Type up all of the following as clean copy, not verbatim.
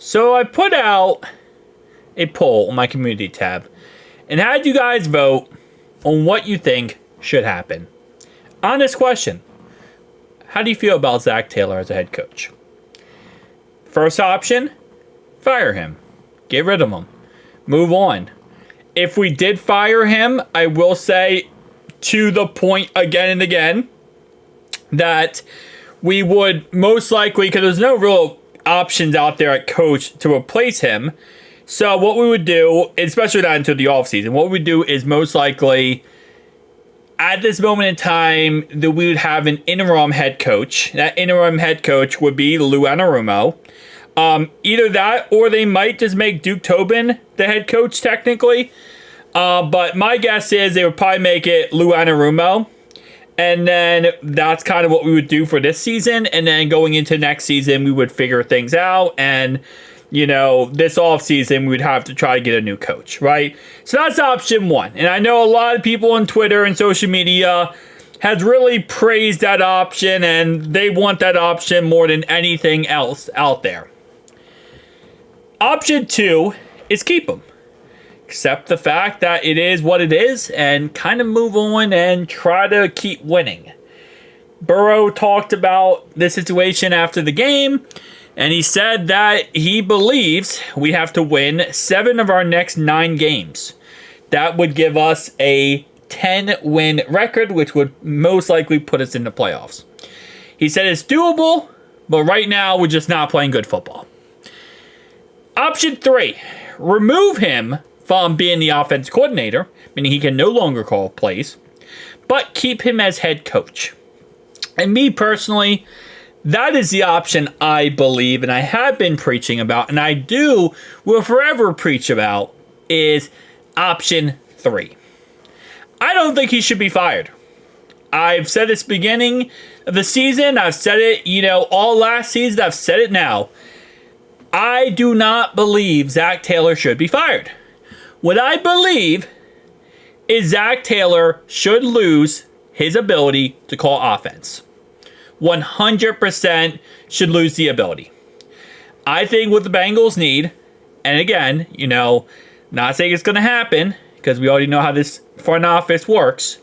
So I put out a poll on my community tab and had you guys vote on what you think should happen. On this question, how do you feel about Zach Taylor as a head coach? First option, fire him. Get rid of him. Move on. If we did fire him, I will say to the point again and again that we would most likely, because there's no real options out there at coach to replace him. So what we would do, especially not until the offseason, what we would do is most likely at this moment in time that we would have an interim head coach. That interim head coach would be Lou Anarumo. Either that or they might just make Duke Tobin the head coach technically. But my guess is they would probably make it Lou Anarumo. And then that's kind of what we would do for this season. And then going into next season, we would figure things out. And, you know, this offseason, we would have to try to get a new coach, right? So that's option one. And I know a lot of people on Twitter and social media has really praised that option. And they want that option more than anything else out there. Option two is keep him. Accept the fact that it is what it is and kind of move on and try to keep winning. Burrow talked about the situation after the game, and he said that he believes we have to win 7 of our next 9 games. That would give us a 10-win record, which would most likely put us in the playoffs. He said it's doable, but right now we're just not playing good football. Option 3, remove him from being the offense coordinator, meaning he can no longer call plays, but keep him as head coach. And me personally, that is the option I believe, and I have been preaching about, and I will forever preach about, is option 3. I don't think he should be fired. I've said this beginning of the season, I've said it, all last season, I've said it now. I do not believe Zach Taylor should be fired. What I believe is Zach Taylor should lose his ability to call offense. 100% should lose the ability. I think what the Bengals need, and again, not saying it's going to happen, because we already know how this front office works,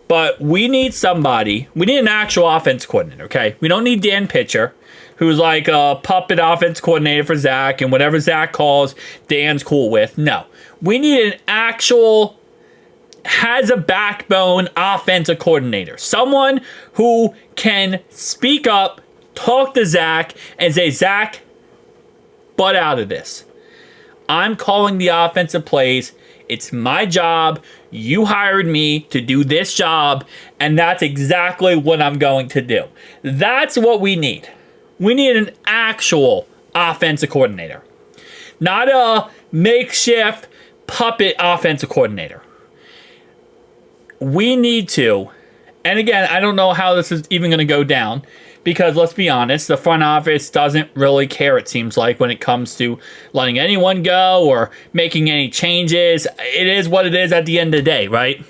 but we need an actual offense coordinator, okay? We don't need Dan Pitcher, who's like a puppet offense coordinator for Zach, and whatever Zach calls, Dan's cool with. No. We need an actual, has a backbone offensive coordinator. Someone who can speak up, talk to Zach, and say, Zach, butt out of this. I'm calling the offensive plays. It's my job. You hired me to do this job, and that's exactly what I'm going to do. That's what we need. We need an actual offensive coordinator, not a makeshift puppet offensive coordinator. We need to, and again, I don't know how this is even going to go down, because let's be honest, the front office doesn't really care, it seems like, when it comes to letting anyone go or making any changes. It is what it is at the end of the day, right?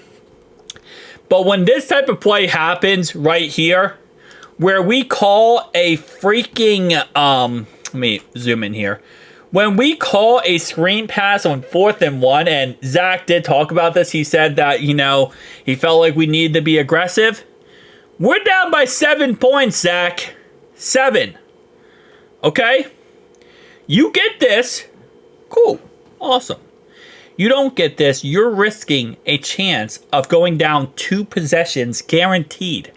But when this type of play happens right here, where we call a freaking, let me zoom in here. When we call a screen pass on 4th and 1, and Zach did talk about this, he said that, he felt like we needed to be aggressive. We're down by 7 points, Zach. 7. Okay? You get this. Cool. Awesome. You don't get this, you're risking a chance of going down 2 possessions guaranteed.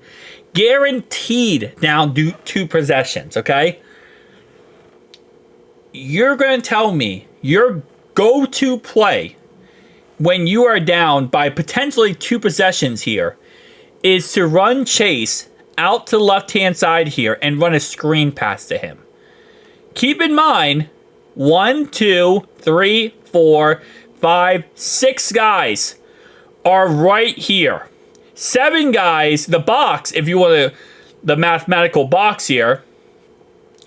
Guaranteed down 2 possessions, okay? You're going to tell me your go-to play when you are down by potentially 2 possessions here is to run Chase out to the left-hand side here and run a screen pass to him. Keep in mind, 1, 2, 3, 4, 5, 6 guys are right here. 7 guys, the box, if you want to, the mathematical box here,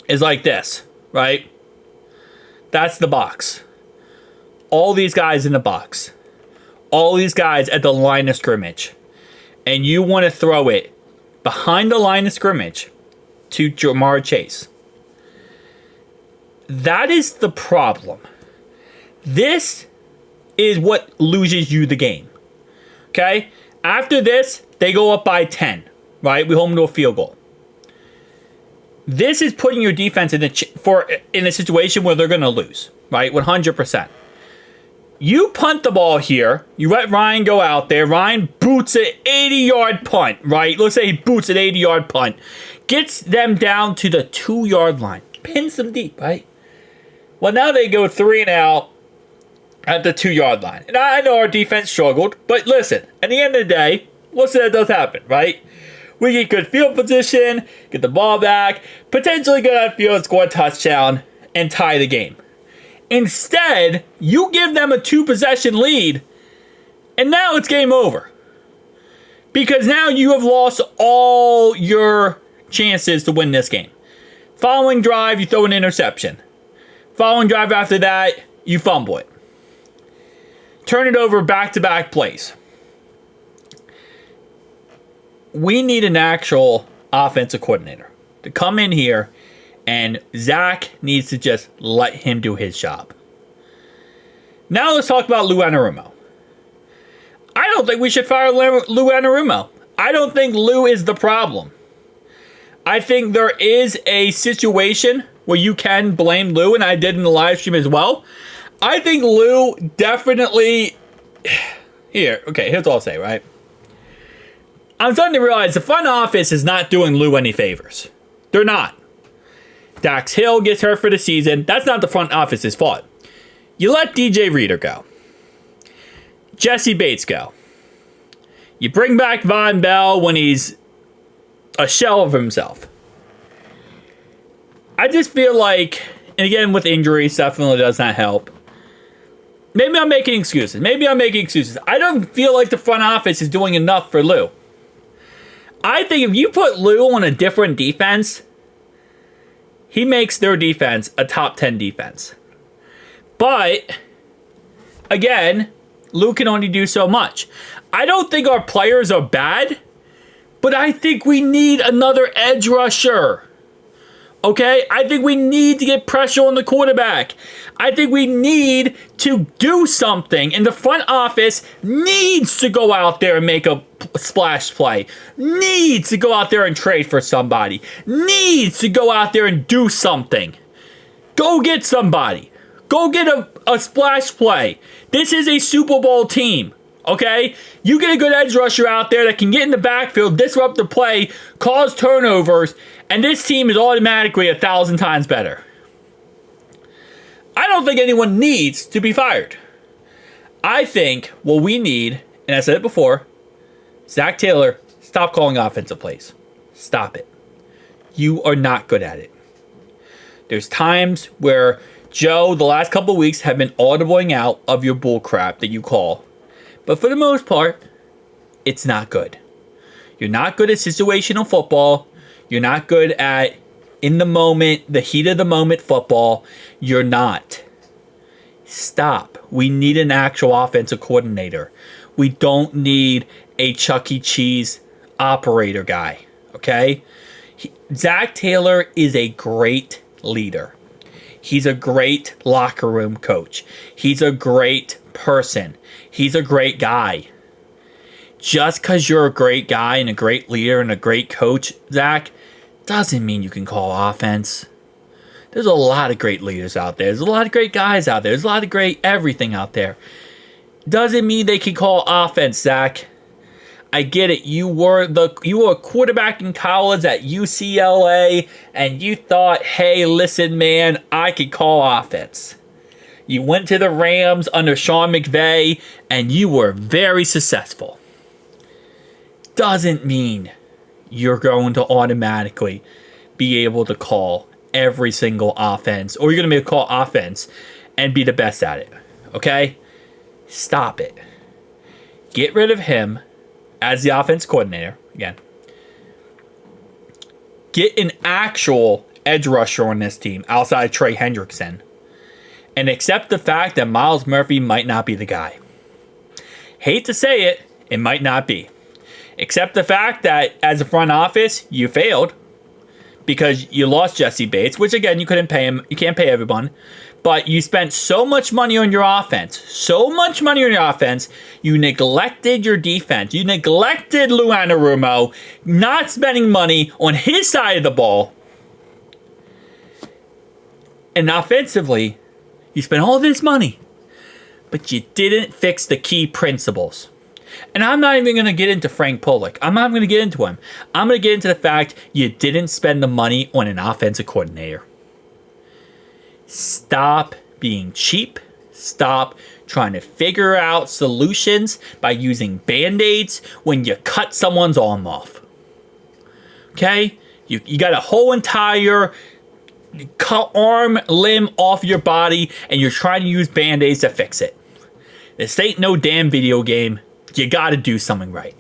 is like this, right? That's the box. All these guys in the box. All these guys at the line of scrimmage. And you want to throw it behind the line of scrimmage to Jamar Chase. That is the problem. This is what loses you the game. Okay? After this, they go up by 10. Right? We hold them to a field goal. This is putting your defense in a situation where they're going to lose. Right? 100%. You punt the ball here. You let Ryan go out there. Ryan boots an 80-yard punt. Right? Let's say he boots an 80-yard punt. Gets them down to the 2-yard line. Pins them deep. Right? Well, now they go 3 and out at the 2-yard line. And I know our defense struggled, but listen, at the end of the day, let's say that does happen, right? We get good field position, get the ball back, potentially go on field, score a touchdown, and tie the game. Instead, you give them a 2-possession lead, and now it's game over. Because now you have lost all your chances to win this game. Following drive, you throw an interception. Following drive after that, you fumble it. Turn it over back-to-back plays. We need an actual offensive coordinator to come in here, and Zach needs to just let him do his job. Now let's talk about Lou Anarumo. I don't think we should fire Lou Anarumo. I don't think Lou is the problem. I think there is a situation where you can blame Lou, and I did in the live stream as well. I think Lou definitely... here's what I'll say, right? I'm starting to realize the front office is not doing Lou any favors. They're not. Dax Hill gets hurt for the season. That's not the front office's fault. You let DJ Reader go. Jesse Bates go. You bring back Von Bell when he's a shell of himself. I just feel like, and again with injuries, definitely does not help. Maybe I'm making excuses. I don't feel like the front office is doing enough for Lou. I think if you put Lou on a different defense, he makes their defense a top 10 defense. But, again, Lou can only do so much. I don't think our players are bad, but I think we need another edge rusher. Okay? I think we need to get pressure on the quarterback. I think we need to do something. And the front office needs to go out there and make a splash play. Needs to go out there and trade for somebody. Needs to go out there and do something. Go get somebody. Go get a splash play. This is a Super Bowl team. Okay? You get a good edge rusher out there that can get in the backfield, disrupt the play, cause turnovers, and this team is automatically 1,000 times better. I don't think anyone needs to be fired. I think what we need, and I said it before, Zach Taylor, stop calling offensive plays. Stop it. You are not good at it. There's times where Joe, the last couple of weeks, have been audibling out of your bull crap that you call. But for the most part, it's not good. You're not good at situational football. You're not good at in the moment, the heat of the moment football. You're not. Stop. We need an actual offensive coordinator. We don't need a Chuck E. Cheese operator guy. Okay? Zach Taylor is a great leader. He's a great locker room coach. He's a great person. He's a great guy. Just because you're a great guy and a great leader and a great coach, Zach, doesn't mean you can call offense. There's a lot of great leaders out there. There's a lot of great guys out there. There's a lot of great everything out there. Doesn't mean they can call offense, Zach. I get it. You were a quarterback in college at UCLA, and you thought, hey, listen, man, I could call offense. You went to the Rams under Sean McVay, and you were very successful. Doesn't mean you're going to automatically be able to call every single offense, or you're going to be able to call offense and be the best at it. Okay? Stop it. Get rid of him as the offense coordinator. Again. Get an actual edge rusher on this team outside Trey Hendrickson. And accept the fact that Myles Murphy might not be the guy. Hate to say it, it might not be. Accept the fact that as a front office, you failed. because you lost Jesse Bates, which again, you couldn't pay him. You can't pay everyone. But you spent so much money on your offense. You neglected your defense. You neglected Lou Anarumo, not spending money on his side of the ball. And offensively, you spent all this money, but you didn't fix the key principles. And I'm not even going to get into Frank Pollock. I'm not going to get into him. I'm going to get into the fact you didn't spend the money on an offensive coordinator. Stop being cheap. Stop trying to figure out solutions by using Band-Aids when you cut someone's arm off. Okay? You got a whole entire arm, limb off your body, and you're trying to use Band-Aids to fix it. This ain't no damn video game. You gotta do something right.